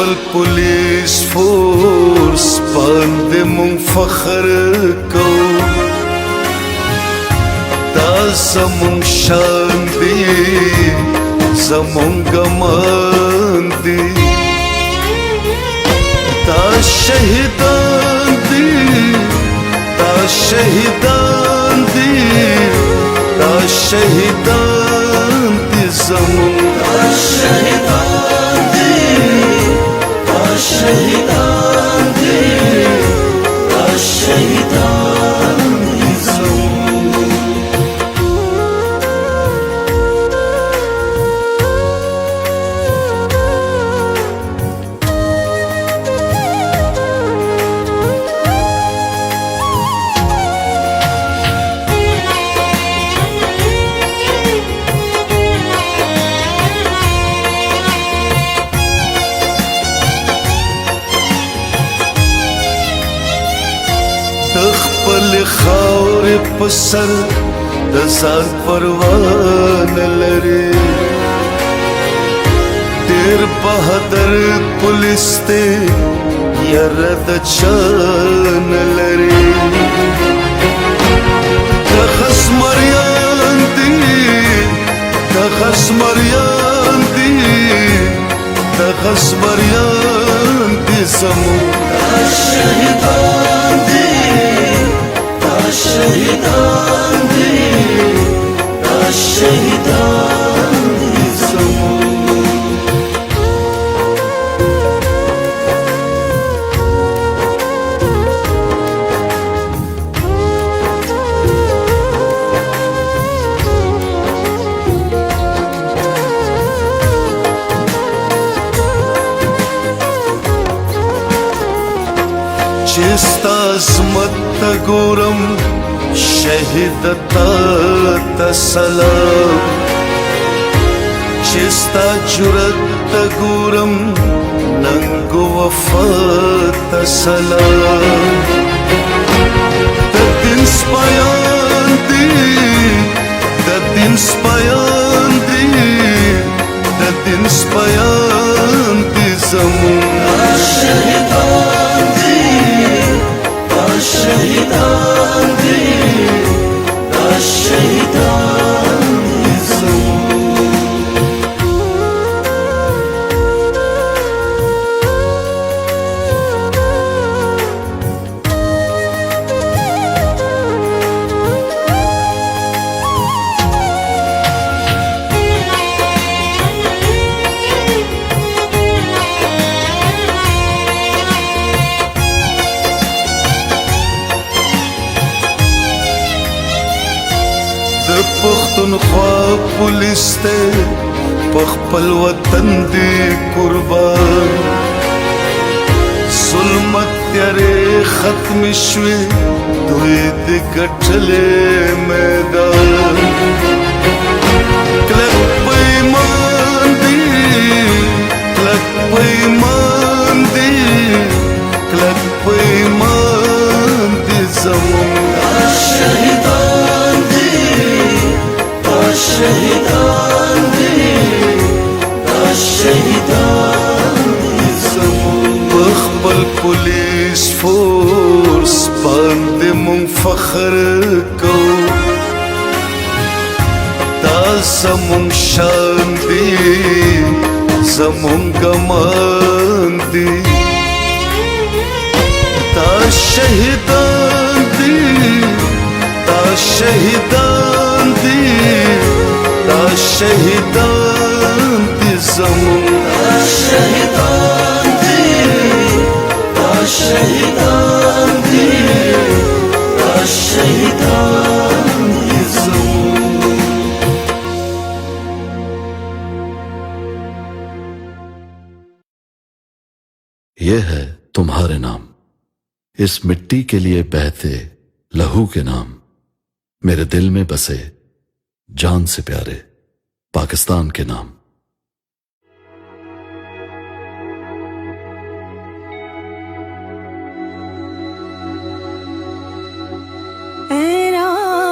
خپل پولیس فورس باندې مونږ فخر کوو دا زمونږ شان دی زمونږ ګمان دی دا شهیدان دی دا شهیدان دی دا شهیدان دی زمونږ دا شهیدان دی دا شهیدان دی دا شهیدان دی زمونږ خپل خاورې په سر د ځان پروا نه لري ډېر بهادر پولیس دی یاره د چا نه لري دغه زمریان دي دغه زمریان دي دغه زمریان دي زموږ دا شهیدان دي شهیدان دی دا شهیدان دی زمونږ چې ستا عظمت ته ګورم شهید تا سلام چې ستا جرأت ته ګورم ننګ وفا ته سلام د دین سپیان دي د دین سپیان دي د دین سپیان دي زمونږ شهیدان دي شهیدان دی دا شهیدان دی زمونږ پختونخوا پولیس ته په خپل وطن دی قربان ظلمت تیارې ختم شوې دوی د ګټلې میدان کلک په ایمان دی کلک په ایمان دی کلک په ایمان دی زمونږ شهیدان دی شهیدان دی دا شهیدان دی زمونږ خپل پولیس فورس باندې مونږ فخر کوو دا زمونږ شان دی زمونږ ګمان دی دا شهیدان دی دا شهیدان دی دا شهیدان دی زمونږ دا شهیدان دی دا شهیدان دی دا شهیدان دی زمونږ ये है तुम्हारे नाम इस मिट्टी के लिए बहते लहू के नाम मेरे दिल में बसे जान से प्यारे पाकिस्तान के नाम।